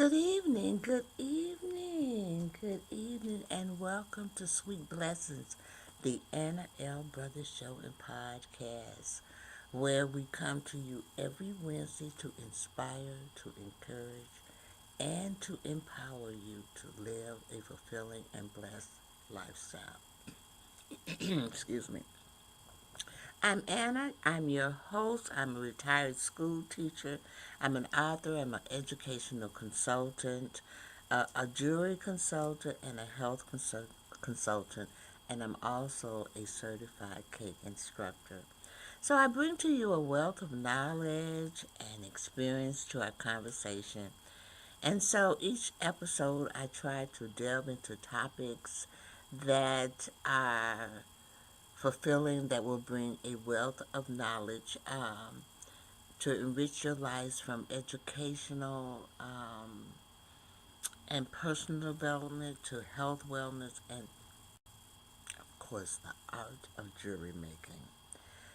Good evening, and welcome to Sweet Blessings, the Anna L. Brothers Show and Podcast, where we come to you every Wednesday to inspire, to encourage, and to empower you to live a fulfilling and blessed lifestyle. Excuse me. I'm Anna. I'm your host. I'm a retired school teacher. I'm an author. I'm an educational consultant, a jewelry consultant, and a health consultant. And I'm also a certified cake instructor. So I bring to you a wealth of knowledge and experience to our conversation. And so each episode, I try to delve into topics that are fulfilling, that will bring a wealth of knowledge to enrich your lives, from educational and personal development to health, wellness, and of course the art of jewelry making.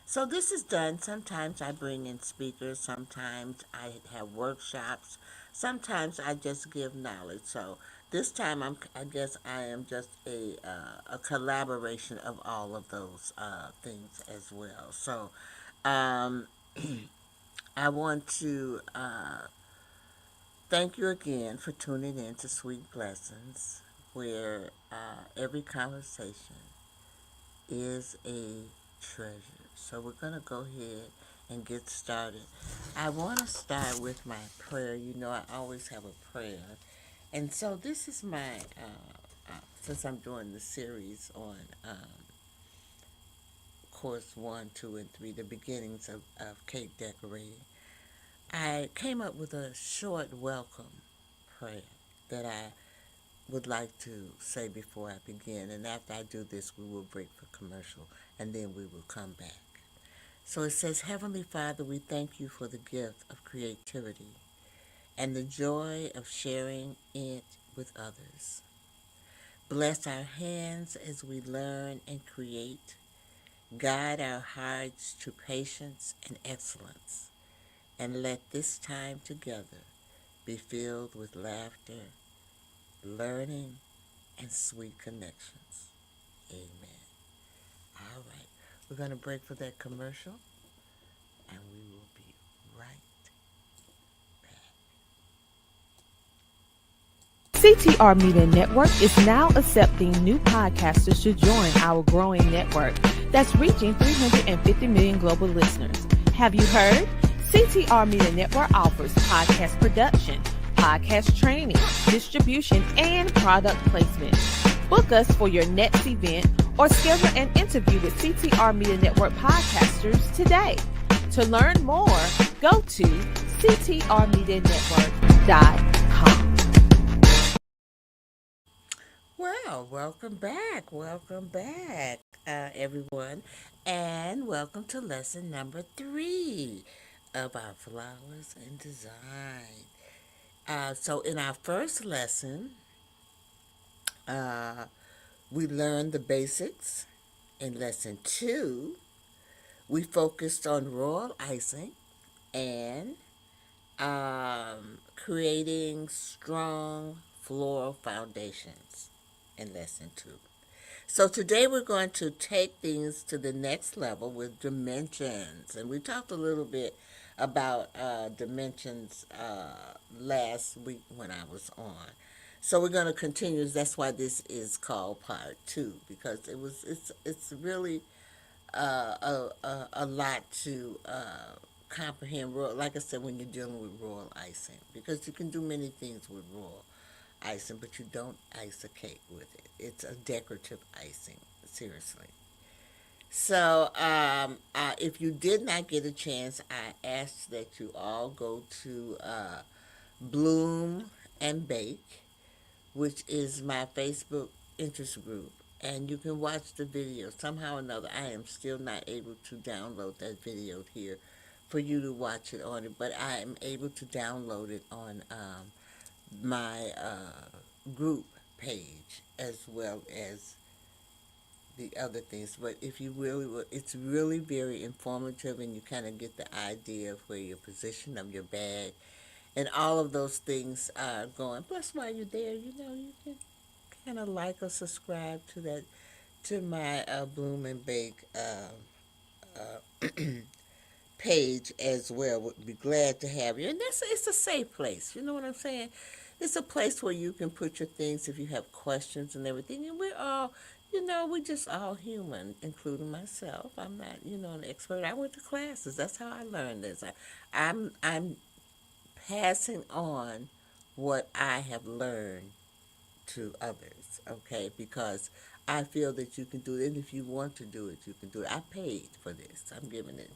So this is done. Sometimes I bring in speakers, sometimes I have workshops, sometimes I just give knowledge. So this time I guess I am just a collaboration of all of those things as well. So um, I want to thank you again for tuning in to Sweet Blessings, where every conversation is a treasure. So we're going to go ahead and get started. I want to start with my prayer. You know, I always have a prayer. And so this is my, since I'm doing the series on course 1, 2, and 3, the beginnings of cake decorating, I came up with a short welcome prayer that I would like to say before I begin. And after I do this, we will break for commercial, and then we will come back. So it says, Heavenly Father, we thank you for the gift of creativity and the joy of sharing it with others. Bless our hands as we learn and create. Guide our hearts to patience and excellence. And let this time together be filled with laughter, learning, and sweet connections. Amen. All right. We're going to break for that commercial, and we will be right back. CTR Media Network is now accepting new podcasters to join our growing network that's reaching 350 million global listeners. Have you heard? CTR Media Network offers podcast production, podcast training, distribution, and product placement. Book us for your next event or schedule an interview with CTR Media Network podcasters today. To learn more, go to ctrmedianetwork.com. Well, welcome back, everyone, and welcome to lesson number 3 of our flowers and design. So in our first lesson, uh, we learned the basics. In lesson 2, we focused on royal icing and creating strong floral foundations in lesson 2. So today we're going to take things to the next level with dimensions. And we talked a little bit about dimensions last week when I was on. So we're going to continue. That's why this is called part 2, because it's really a lot to comprehend. Like I said, when you're dealing with royal icing, because you can do many things with royal icing, but you don't ice a cake with it. It's a decorative icing, seriously. So, if you did not get a chance, I ask that you all go to Bloom and Bake, which is my Facebook interest group, and you can watch the video. Somehow or another, I am still not able to download that video here for you to watch it on it, but I am able to download it on my group page as well as the other things. But if you really will, it's really very informative, and you kind of get the idea of where your position of your bag And all of those things are going. Plus, while you're there, you can kind of like or subscribe to that, to my Bloom and Bake page as well. Would be glad to have you. And it's a safe place. You know what I'm saying? It's a place where you can put your things if you have questions and everything. And we're all, we're just all human, including myself. I'm not, an expert. I went to classes. That's how I learned this. I'm passing on what I have learned to others, okay? Because I feel that you can do it, and if you want to do it, you can do it. I paid for this. I'm giving it.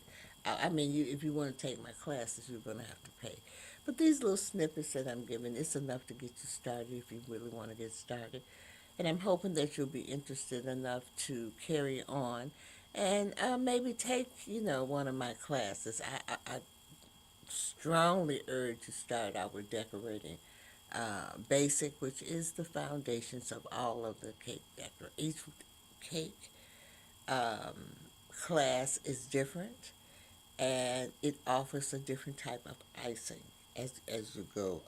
I mean, if you want to take my classes, you're going to have to pay. But these little snippets that I'm giving, it's enough to get you started if you really want to get started. And I'm hoping that you'll be interested enough to carry on and maybe take, one of my classes. I strongly urge to start out with decorating basic, which is the foundations of all of the cake decor. Each cake class is different, and it offers a different type of icing as you go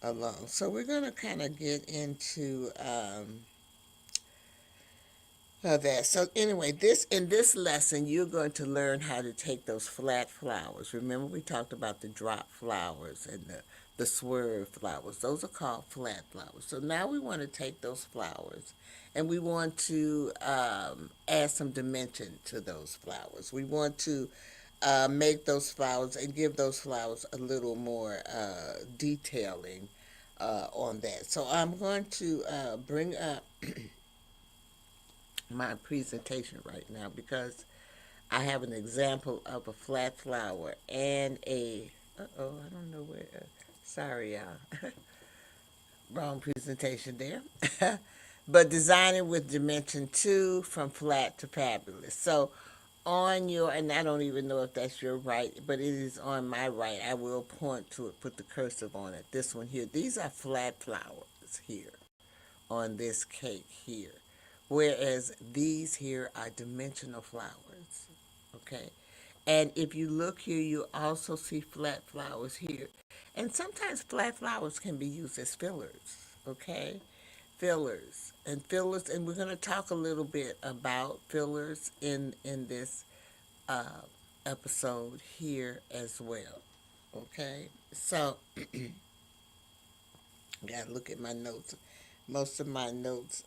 along. So we're going to kind of get into that. So anyway, in this lesson, you're going to learn how to take those flat flowers. Remember, we talked about the drop flowers and the swerve flowers. Those are called flat flowers. So now we want to take those flowers and we want to add some dimension to those flowers. We want to make those flowers and give those flowers a little more detailing on that. So I'm going to bring up my presentation right now because I have an example of a flat flower and I don't know where, sorry y'all, wrong presentation there. But designing with dimension 2 from flat to fabulous. So on your, and I don't even know if that's your right, but it is on my right. I will point to it, put the cursive on it. This one here, these are flat flowers here on this cake here. Whereas these here are dimensional flowers, okay? And if you look here, you also see flat flowers here. And sometimes flat flowers can be used as fillers, okay? Fillers. And we're going to talk a little bit about fillers in this episode here as well, okay? So, got to look at my notes. Most of my notes,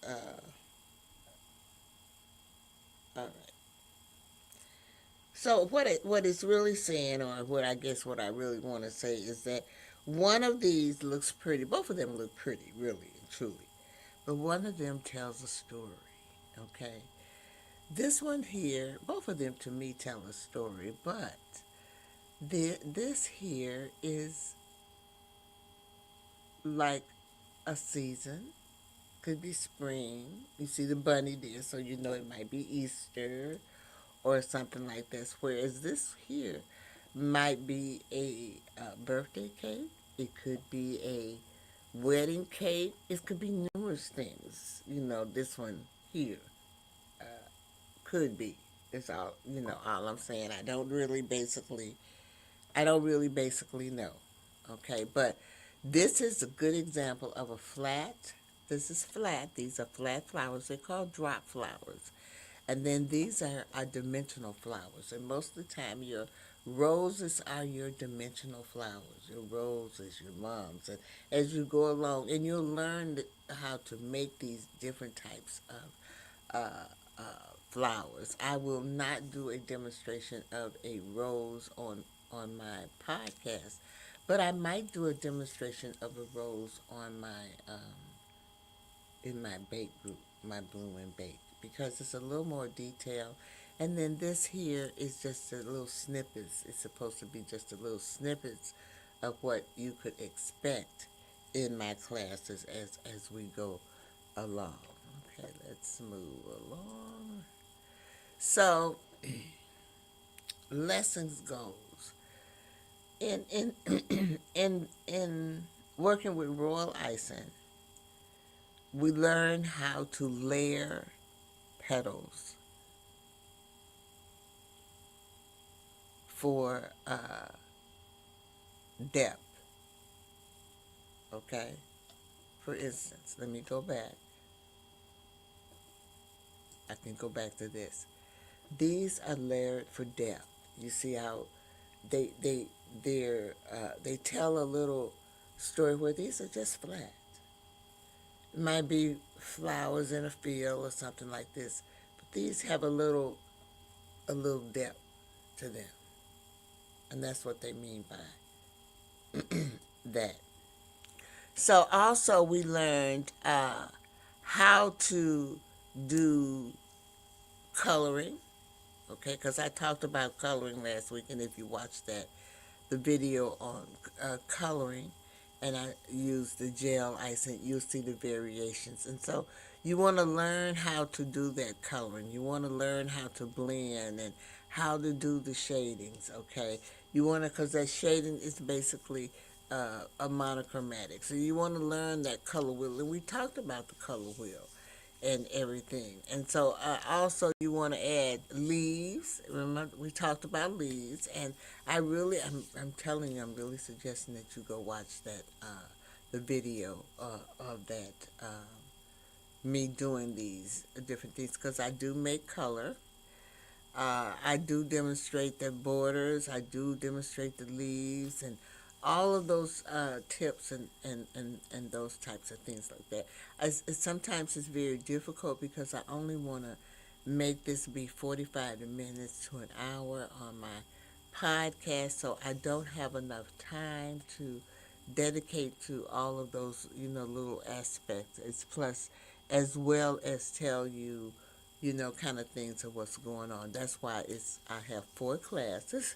all right. So what it's really saying, or what I really want to say is that one of these looks pretty. Both of them look pretty, really and truly, but one of them tells a story. Okay, this one here, both of them to me tell a story, but this here is like a season. Could be spring. You see the bunny there, so you know it might be Easter or something like this. Whereas this here might be a birthday cake. It could be a wedding cake. It could be numerous things. This one here could be. It's all, all I'm saying. I don't really basically know. Okay, but this is a good example of a flat. This is flat. These are flat flowers. They're called drop flowers. And then these are dimensional flowers. And most of the time, your roses are your dimensional flowers. Your roses, your mums. And as you go along, and you'll learn how to make these different types of flowers. I will not do a demonstration of a rose on my podcast, but I might do a demonstration of a rose on my in my bake group, my Bloom and Bake, because it's a little more detail. And then this here is just a little snippets. It's supposed to be just a little snippets of what you could expect in my classes as we go along. Okay, let's move along. So, lessons goes in in working with royal icing. We learn how to layer petals for depth. okay? For instance, let me go back. I can go back to this. These are layered for depth. You see how they they they tell a little story where these are just flat. It might be flowers in a field or something like this, but these have a little depth to them, and that's what they mean by that. So also we learned how to do coloring, okay? Because I talked about coloring last week, and if you watched that, the video on coloring, and I used the gel icing, you'll see the variations. And so you want to learn how to do that coloring. You want to learn how to blend and how to do the shadings, okay? You want to, because that shading is basically a monochromatic. So you want to learn that color wheel. And we talked about the color wheel and everything. And so also you want to add leaves. Remember we talked about leaves, and I'm telling you, I'm really suggesting that you go watch that the video of that me doing these different things, because I do make color. I do demonstrate the borders. I do demonstrate the leaves and all of those tips and those types of things like that. Sometimes it's very difficult because I only want to make this be 45 minutes to an hour on my podcast, so I don't have enough time to dedicate to all of those, little aspects. It's plus as well as tell you, kind of things of what's going on. That's why I have 4 classes.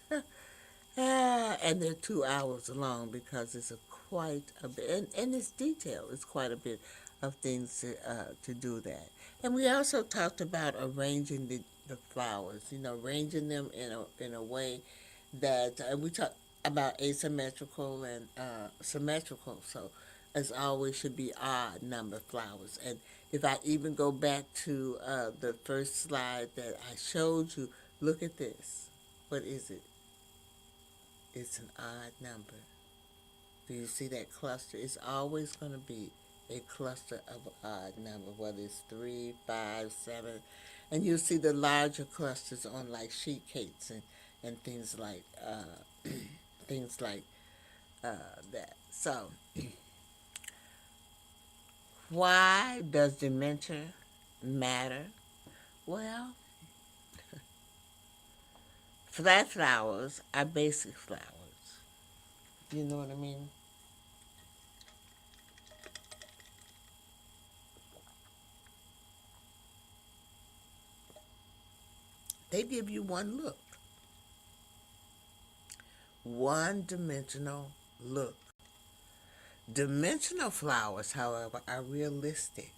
And they're 2 hours long because it's quite a bit, and it's detailed. It's quite a bit of things to do that. And we also talked about arranging the flowers, arranging them in a way that we talked about asymmetrical and symmetrical. So as always should be odd number flowers. And if I even go back to the first slide that I showed you, look at this. What is it? It's an odd number. Do you see that cluster? It's always going to be a cluster of an odd number, whether it's 3, 5, 7. And you'll see the larger clusters on like sheet cakes and things like things like that. So, why does dementia matter? Well, flat flowers are basic flowers. You know what I mean? They give you one look, one-dimensional look. Dimensional flowers, however, are realistic.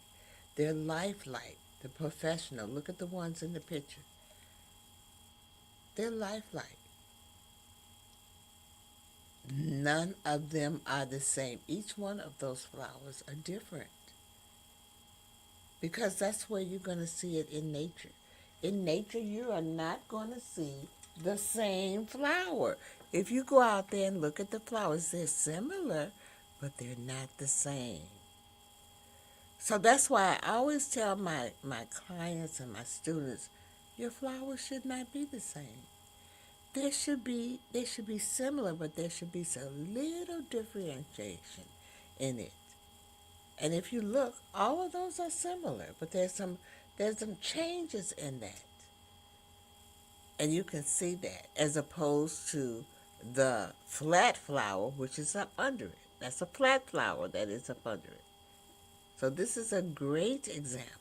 They're lifelike. They're professional. Look at the ones in the picture. They're lifelike. None of them are the same. Each one of those flowers are different, because that's where you're going to see it in nature. In nature, you are not going to see the same flower. If you go out there and look at the flowers, they're similar, but they're not the same. So that's why I always tell my clients and my students, your flowers should not be the same. They should be similar, but there should be some little differentiation in it. And if you look, all of those are similar, but there's some changes in that. And you can see that, as opposed to the flat flower, which is up under it. That's a flat flower that is up under it. So this is a great example.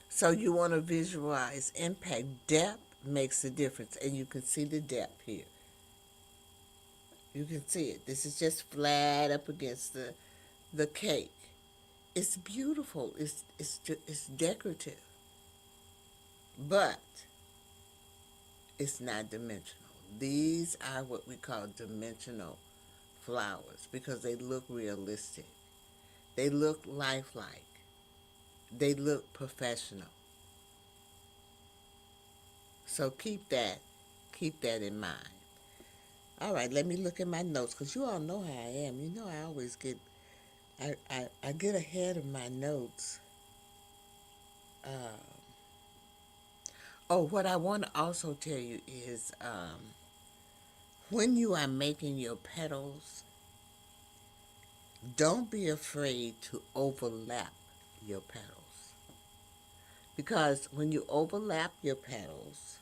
So you want to visualize impact. Depth makes a difference, and you can see the depth here. You can see it. This is just flat up against the cake. It's beautiful. It's decorative, but it's not dimensional. These are what we call dimensional flowers because they look realistic. They look lifelike. They look professional. So keep that in mind. All right, let me look at my notes, because you all know how I am. You know I always get I get ahead of my notes. Uh, oh, what I want to also tell you is when you are making your petals, don't be afraid to overlap your petals. Because when you overlap your petals,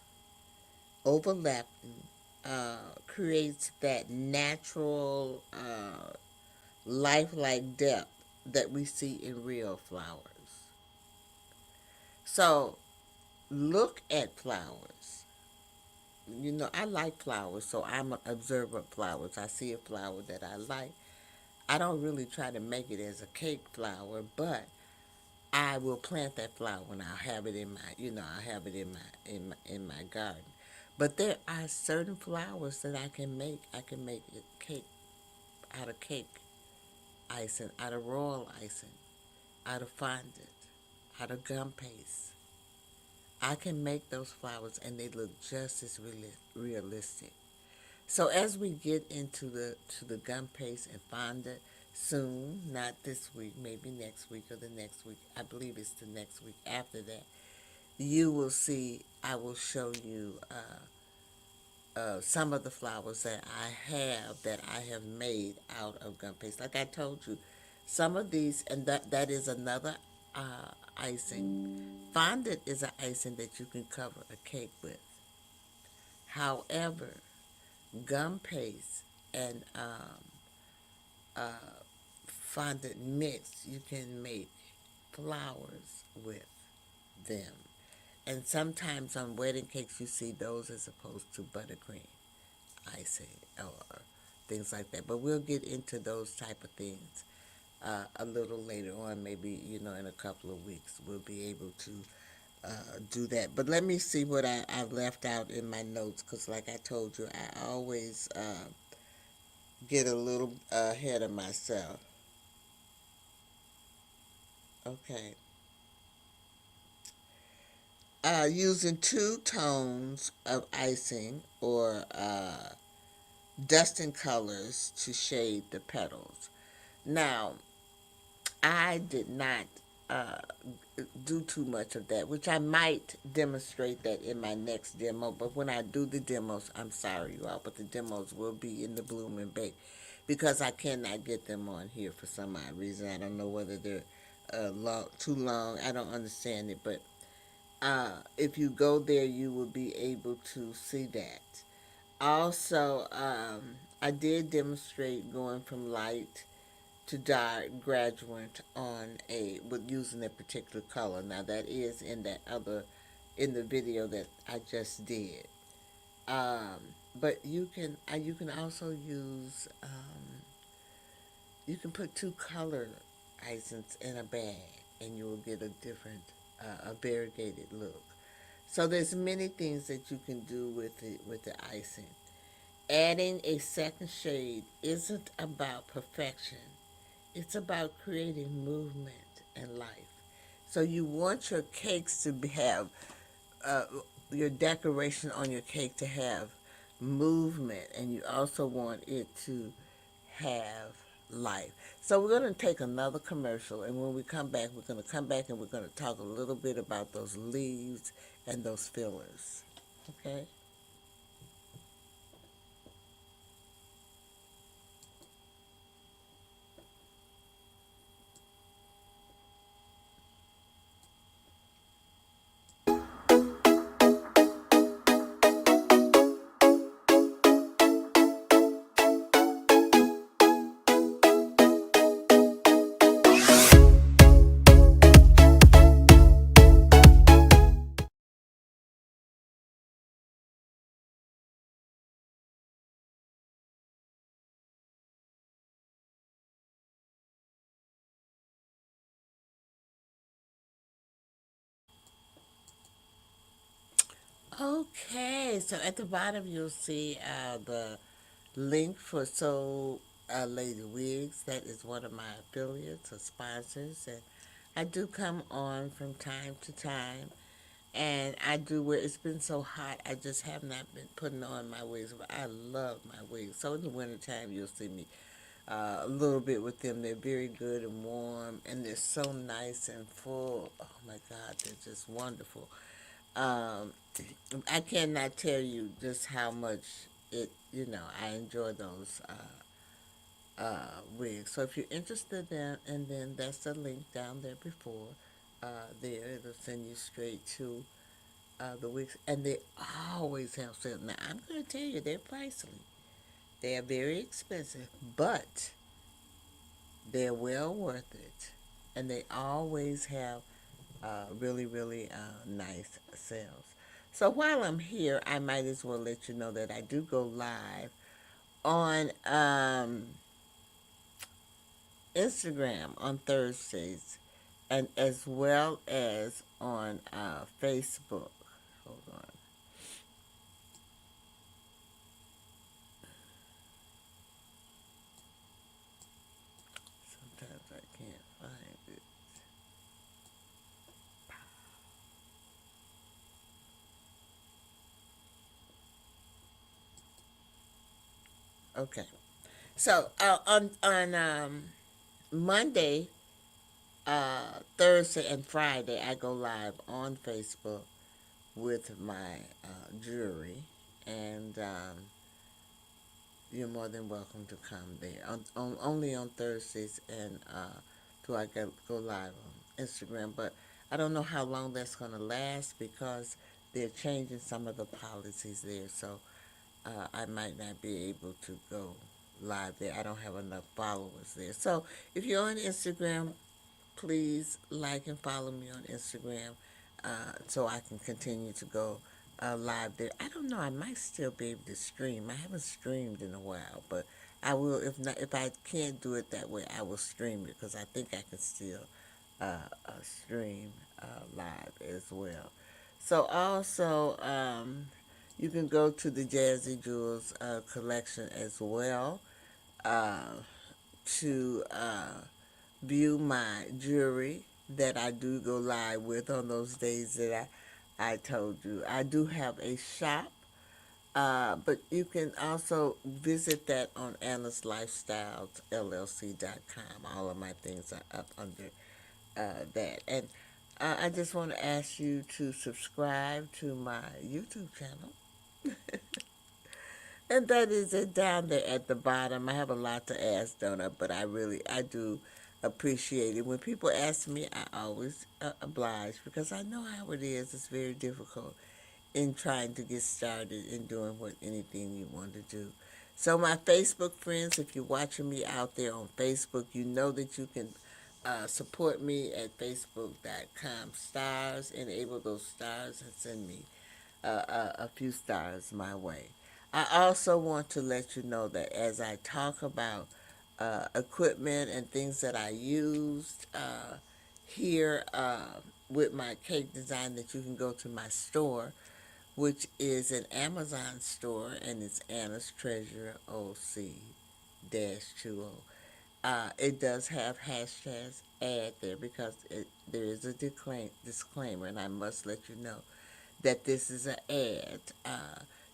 overlapping creates that natural, lifelike depth that we see in real flowers. So look at flowers. You know, I like flowers, so I'm an observer of flowers. I see a flower that I like. I don't really try to make it as a cake flower, but I will plant that flower and I'll have it in my, I'll have it in my garden. But there are certain flowers that I can make. I can make it cake out of cake icing, out of royal icing, out of fondant, out of gum paste. I can make those flowers and they look just as realistic. So as we get into the gum paste and fondant soon, not this week, maybe next week or the next week, I believe it's the next week after that, you will see, I will show you some of the flowers that I have made out of gum paste. Like I told you, some of these, and that is another icing. Fondant is an icing that you can cover a cake with. However, gum paste and fondant mix, you can make flowers with them. And sometimes on wedding cakes, you see those as opposed to buttercream icing or things like that. But we'll get into those type of things a little later on. Maybe, in a couple of weeks, we'll be able to do that. But let me see what I've left out in my notes, because like I told you, I always get a little ahead of myself. Okay. Using two tones of icing or dusting colors to shade the petals. Now, I did not uh, do too much of that, which I might demonstrate that in my next demo. But when I do the demos, I'm sorry, you all, but the demos will be in the Bloom and Bake because I cannot get them on here for some odd reason. I don't know whether they're too long. I don't understand it, but if you go there, you will be able to see that. Also, I did demonstrate going from light to dark gradient on with using a particular color. Now that is in the video that I just did. Um, but you can also use you can put two color icings in a bag and you will get a different a variegated look. So there's many things that you can do with the icing. Adding a second shade isn't about perfection. It's about creating movement and life. So you want your cakes to have uh, your decoration on your cake to have movement, and you also want it to have life. So we're going to take another commercial, and when we come back, we're going to come back and we're going to talk a little bit about those leaves and those fillers. Okay? Okay, so at the bottom you'll see the link for Soul Lady Wigs. That is one of my affiliates or sponsors, and I do come on from time to time, and I do wear. It's been so hot, I just have not been putting on my wigs, but I love my wigs. So in the wintertime, you'll see me a little bit with them. They're very good and warm, and they're so nice and full. Oh my God, they're just wonderful. Um, I cannot tell you just how much I enjoy those wigs. So if you're interested and then that's the link down there before. There, it'll send you straight to the wigs, and they always have sales. Now I'm going to tell you, they're pricey. They are very expensive, but they're well worth it, and they always have really, really nice sales. So while I'm here, I might as well let you know that I do go live on Instagram on Thursdays, and as well as on Facebook. Hold on. Sometimes I can't find it. Okay. So on Monday, Thursday, and Friday, I go live on Facebook with my jewelry, and you're more than welcome to come there. Only on Thursdays, and do I go live on Instagram, but I don't know how long that's going to last because they're changing some of the policies there, so I might not be able to go live there. I don't have enough followers there. So if you're on Instagram, please like and follow me on Instagram so I can continue to go live there. I don't know. I might still be able to stream. I haven't streamed in a while, but I will. If not, if I can't do it that way, I will stream it because I think I can still stream live as well. So also, you can go to the Jazzy Jewels collection as well uh, to view my jewelry that I do go live with on those days that I told you. I do have a shop, but you can also visit that on Anna's Lifestyles LLC.com. All of my things are up under that. And I just want to ask you to subscribe to my YouTube channel. And that is it down there at the bottom. I have a lot to ask, don't I? But I do appreciate it. When people ask me, I always oblige because I know how it is. It's very difficult in trying to get started in doing anything you want to do. So my Facebook friends, if you're watching me out there on Facebook, you know that you can support me at facebook.com/stars, enable those stars, and send me a few stars my way. I also want to let you know that as I talk about equipment and things that I used here with my cake design, that you can go to my store, which is an Amazon store, and it's Anna's Treasure OC-20. It does have hashtags add there because there is a disclaimer, and I must let you know that this is an ad.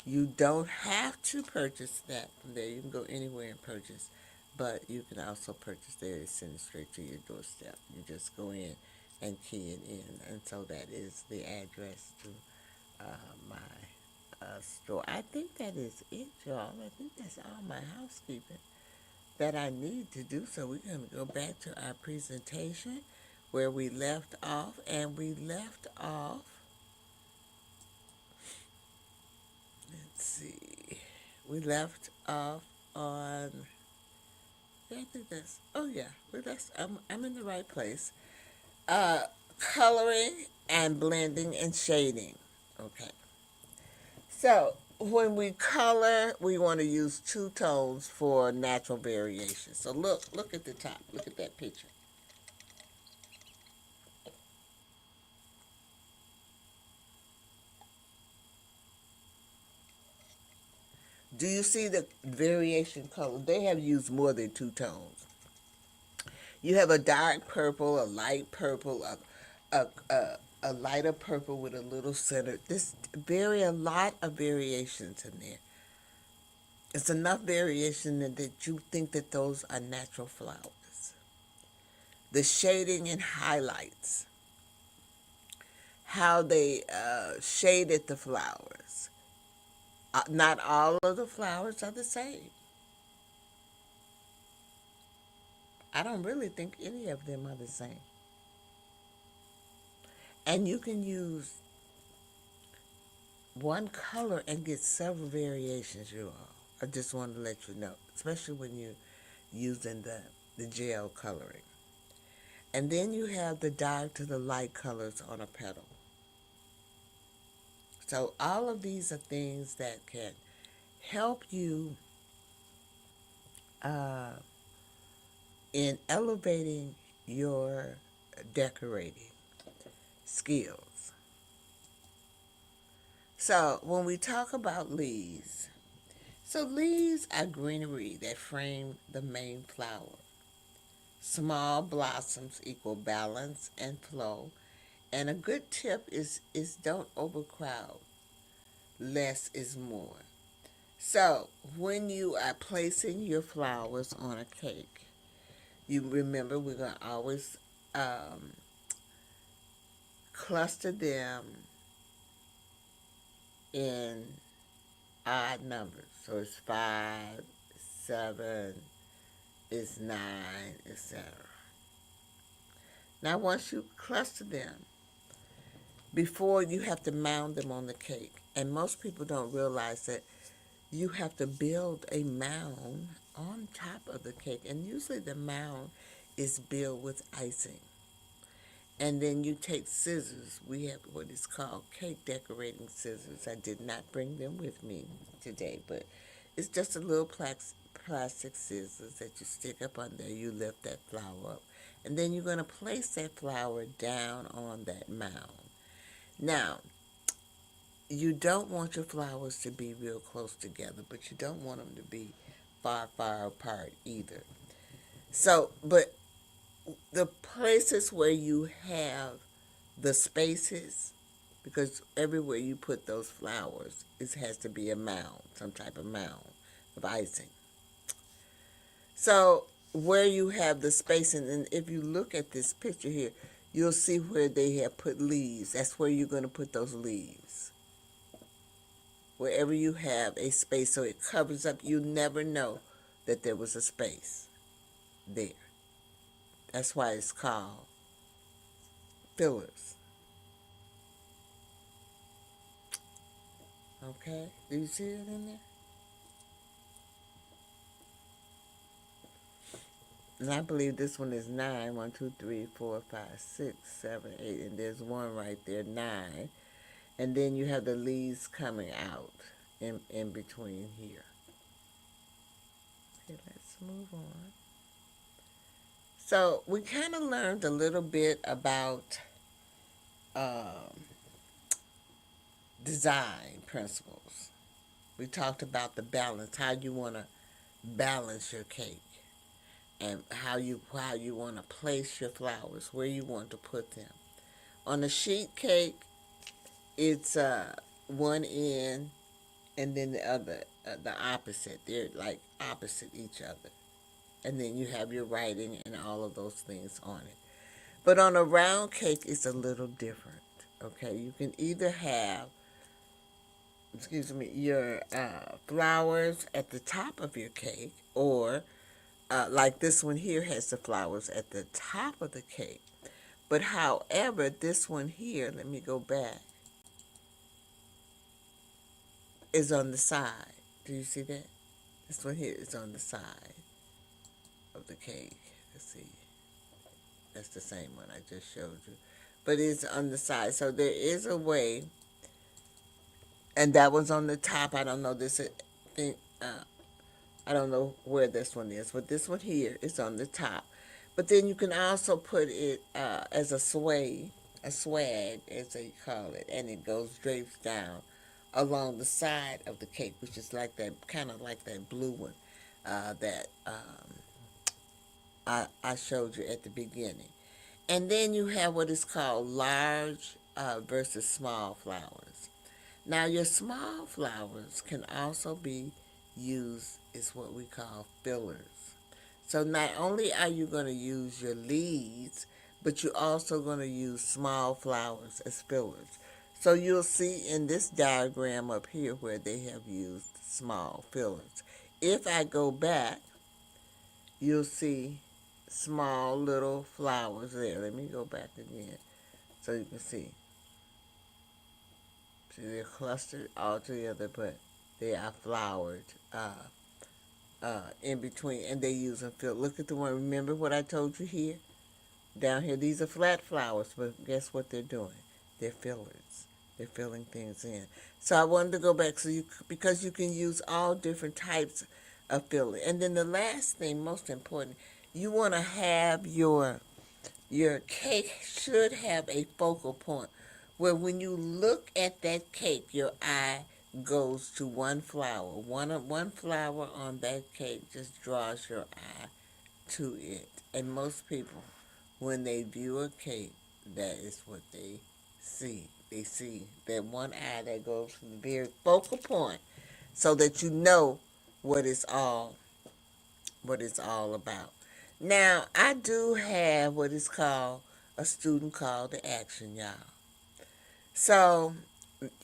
You don't have to purchase that from there. You can go anywhere and purchase, but you can also purchase there. It's sent straight to your doorstep. You just go in and key it in, and so that is the address to my store. I think that is it, y'all. I think that's all my housekeeping that I need to do. So we're going to go back to our presentation where we left off, and we left off. Let's see. We left off on. I think that's. Oh yeah, I'm in the right place. Coloring and blending and shading. Okay. So when we color, we want to use two tones for natural variation. So look at the top. Look at that picture. Do you see the variation color? They have used more than two tones. You have a dark purple, a light purple, a lighter purple with a little center. A lot of variations in there. It's enough variation that you think that those are natural flowers. The shading and highlights, how they shaded the flowers. Not all of the flowers are the same. I don't really think any of them are the same. And you can use one color and get several variations, you all. I just wanted to let you know, especially when you're using the gel coloring. And then you have the dark to the light colors on a petal. So all of these are things that can help you uh, in elevating your decorating skills. So when we talk about leaves, so leaves are greenery that frame the main flower. Small blossoms equal balance and flow. And a good tip is don't overcrowd. Less is more. So when you are placing your flowers on a cake, you remember we're going to always cluster them in odd numbers. So it's 5, 7, it's 9, etc. Now once you cluster them, before you have to mound them on the cake. And most people don't realize that you have to build a mound on top of the cake. And usually the mound is built with icing. And then you take scissors. We have what is called cake decorating scissors. I did not bring them with me today, but it's just a little plastic scissors that you stick up on there. You lift that flower up. And then you're going to place that flower down on that mound. Now, you don't want your flowers to be real close together, but you don't want them to be far, far apart either. So, but the places where you have the spaces, because everywhere you put those flowers, it has to be a mound, some type of mound of icing. So, where you have the spacing, and if you look at this picture here, you'll see where they have put leaves. That's where you're going to put those leaves. Wherever you have a space so it covers up, you never know that there was a space there. That's why it's called fillers. Okay? Do you see it in there? And I believe this one is 9. 1, 2, 3, 4, 5, 6, 7, 8. And there's one right there, 9. And then you have the leaves coming out in between here. Okay, let's move on. So we kind of learned a little bit about design principles. We talked about the balance, how you want to balance your cake, and how you want to place your flowers, where you want to put them. On a sheet cake, it's one end and then the other, the opposite. They're like opposite each other. And then you have your writing and all of those things on it. But on a round cake, it's a little different. Okay, you can either have, your flowers at the top of your cake, or like this one here has the flowers at the top of the cake. But however, this one here, let me go back, is on the side. Do you see that? This one here is on the side of the cake. Let's see. That's the same one I just showed you. But it's on the side. So there is a way, and that one's on the top. I don't know this thing. I don't know where this one is, but this one here is on the top. But then you can also put it as a swag, as they call it, and it goes drapes down along the side of the cake, which is like that, kind of like that blue one that I showed you at the beginning. And then you have what is called large versus small flowers. Now your small flowers can also be use is what we call fillers. So not only are you going to use your leaves, but you're also going to use small flowers as fillers. So you'll see in this diagram up here where they have used small fillers. If I go back, you'll see small little flowers there. Let me go back again so you can see. See, they're clustered all together, but they are flowered in between, and they use them fill. Look at the one. Remember what I told you here? Down here, these are flat flowers, but guess what they're doing? They're fillers. They're filling things in. So I wanted to go back because you can use all different types of filler. And then the last thing, most important, you want to have your cake should have a focal point where when you look at that cake, your eye goes to one flower. One flower on that cake just draws your eye to it. And most people, when they view a cake, that is what they see. They see that one eye that goes to the very focal point so that you know what it's all about. Now, I do have what is called a student call to action, y'all. So,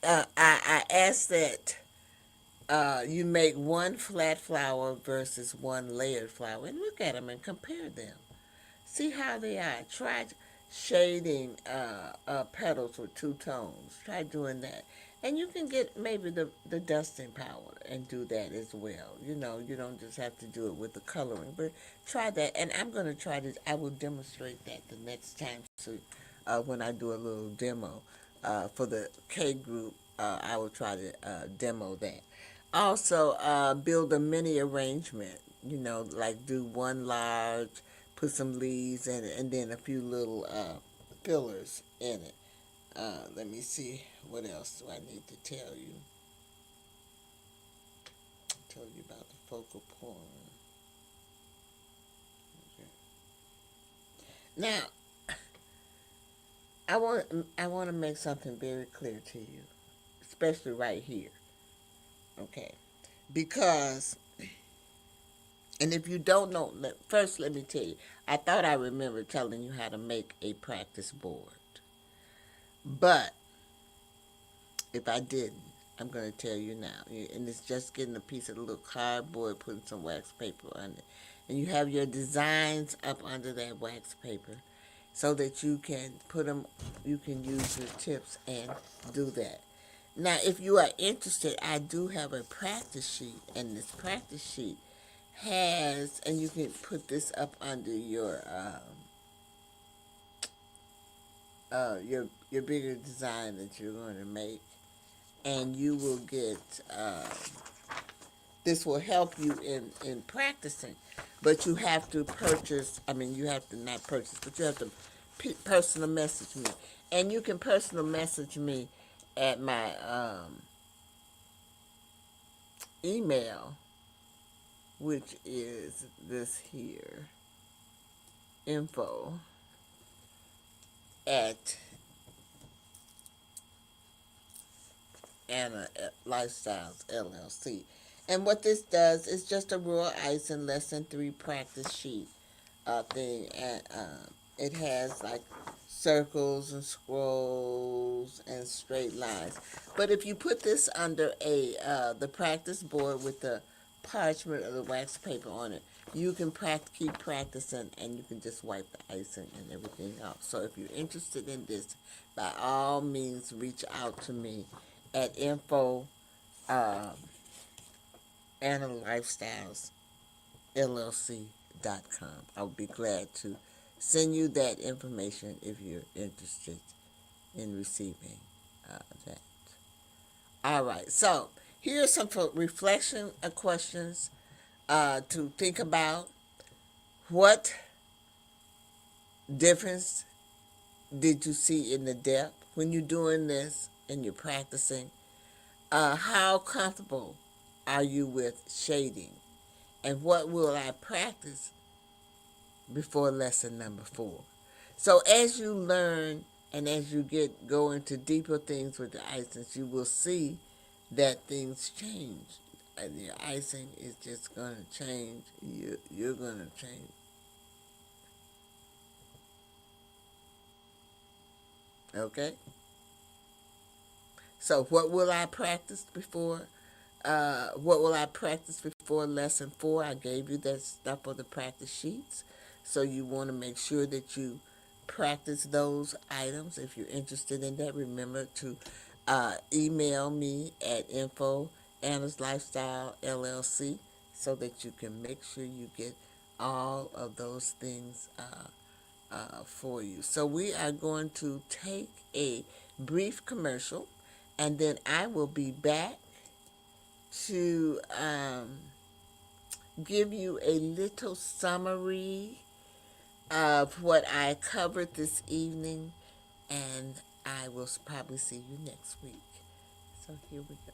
I ask that you make one flat flower versus one layered flower and look at them and compare them. See how they are. Try shading petals with two tones. Try doing that. And you can get maybe the dusting powder and do that as well. You know, you don't just have to do it with the coloring, but try that. And I'm going to try this. I will demonstrate that the next time. So when I do a little demo for the K group, I will try to demo that. Also, build a mini arrangement. You know, like do one large, put some leaves in it, and then a few little fillers in it. Let me see, what else do I need to tell you? Tell you about the focal point. Okay. Now, I want to make something very clear to you, especially right here. Okay, because, and if you don't know, first let me tell you, I thought I remembered telling you how to make a practice board. But if I didn't, I'm going to tell you now. And it's just getting a piece of little cardboard, putting some wax paper on it. And you have your designs up under that wax paper so that you can put them, you can use your tips and do that. Now, if you are interested, I do have a practice sheet, and this practice sheet has, and you can put this up under your bigger design that you're going to make, and you will get this will help you in practicing, but you have to purchase, I mean, you have to not purchase, but you have to personal message me, and you can personal message me at my email, which is this here, info at Anna Lifestyles LLC. And what this does is just a raw ice and lesson 3 practice sheet thing. And it has like circles and scrolls and straight lines. But if you put this under the practice board with the parchment or the wax paper on it, you can keep practicing, and you can just wipe the icing and everything off. So if you're interested in this, by all means, reach out to me at info analifestyles LLC.com. I'll be glad to send you that information if you're interested in receiving that. All right, so here are some reflection questions to think about. What difference did you see in the depth when you're doing this and you're practicing? How comfortable are you with shading? And what will I practice before lesson number 4? So as you learn and as you go into deeper things with the icings, you will see that things change. and your icing is just going to change. You're going to change. Okay? So what will I practice before? What will I practice before lesson 4? I gave you that stuff on the practice sheets. So you want to make sure that you practice those items. If you're interested in that, remember to email me at info Anna's Lifestyle LLC so that you can make sure you get all of those things for you. So we are going to take a brief commercial, and then I will be back to give you a little summary of what I covered this evening, and I will probably see you next week. So here we go.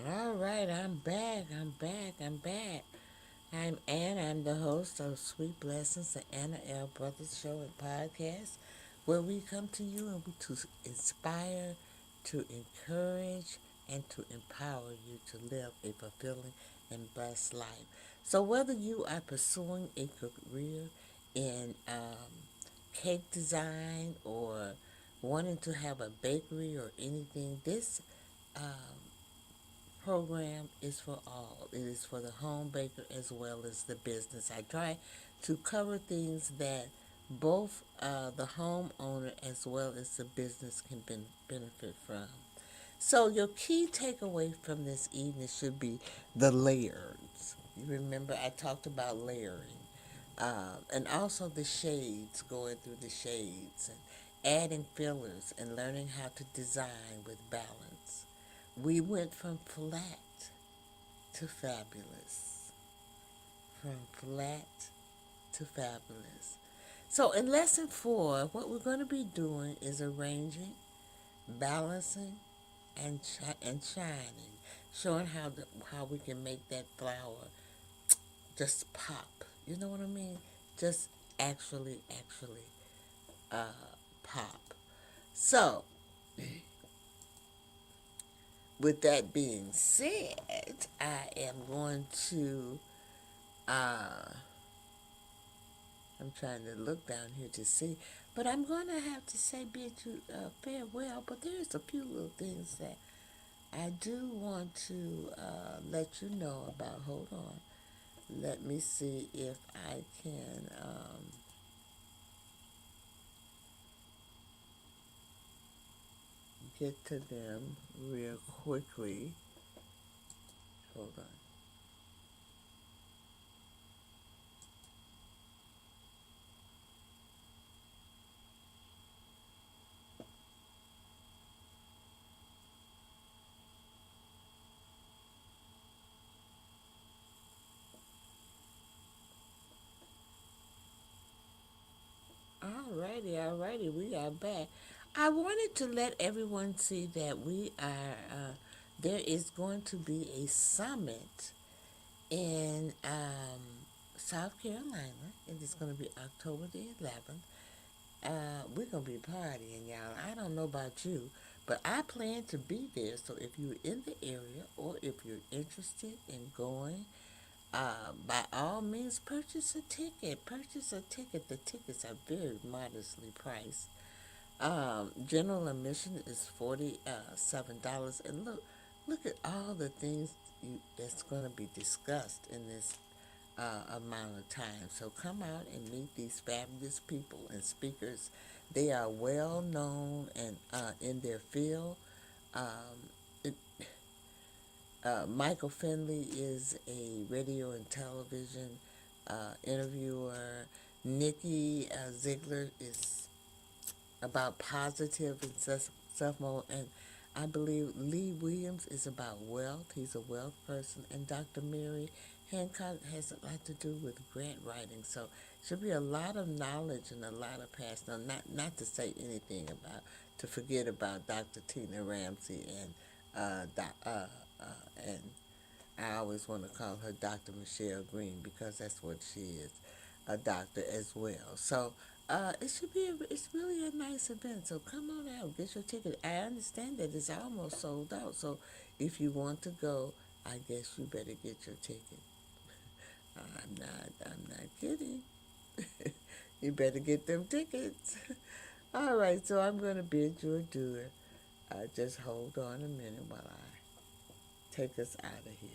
All right, I'm back. I'm Anna. I'm the host of Sweet Blessings, the Anna L. Brothers Show and Podcast, where we come to you and we to inspire, to encourage, and to empower you to live a fulfilling and blessed life. So whether you are pursuing a career in cake design or wanting to have a bakery or anything, this program is for all. It is for the home baker as well as the business. I try to cover things that both the homeowner as well as the business can benefit from. So your key takeaway from this evening should be the layers. You remember I talked about layering. And also the shades, going through the shades and adding fillers and learning how to design with balance. We went from flat to fabulous. From flat to fabulous. So in lesson 4, what we're going to be doing is arranging, balancing, and shining, showing how we can make that flower just pop. You know what I mean? Just actually pop. So with that being said, I am going to, I'm trying to look down here to see, but I'm going to have to say bid you farewell, but there's a few little things that I do want to let you know about. Hold on. Let me see if I can get to them real quickly. Hold on. Alrighty, we are back. I wanted to let everyone see that we are, there is going to be a summit in South Carolina. It is going to be October the 11th. We're going to be partying, y'all. I don't know about you, but I plan to be there. So if you're in the area or if you're interested in going, by all means, purchase a ticket. The tickets are very modestly priced. General admission is $47, and look at all the things that's going to be discussed in this amount of time. So come out and meet these fabulous people and speakers. They are well known and in their field. Um, it, Michael Finley is a radio and television interviewer. Nikki Ziegler is about positive and Self-mold, and I believe Lee Williams is about wealth. He's a wealth person, and Dr. Mary Hancock has a lot to do with grant writing. So should be a lot of knowledge and a lot of past. Now, not to say anything about to forget about Dr. Tina Ramsey and and I always want to call her Dr. Michelle Green because that's what she is, a doctor as well. So it's really a nice event. So come on out, get your ticket. I understand that it's almost sold out. So if you want to go, I guess you better get your ticket. I'm not kidding. You better get them tickets. All right, so I'm going to bid you adieu. Just hold on a minute while I take us out of here.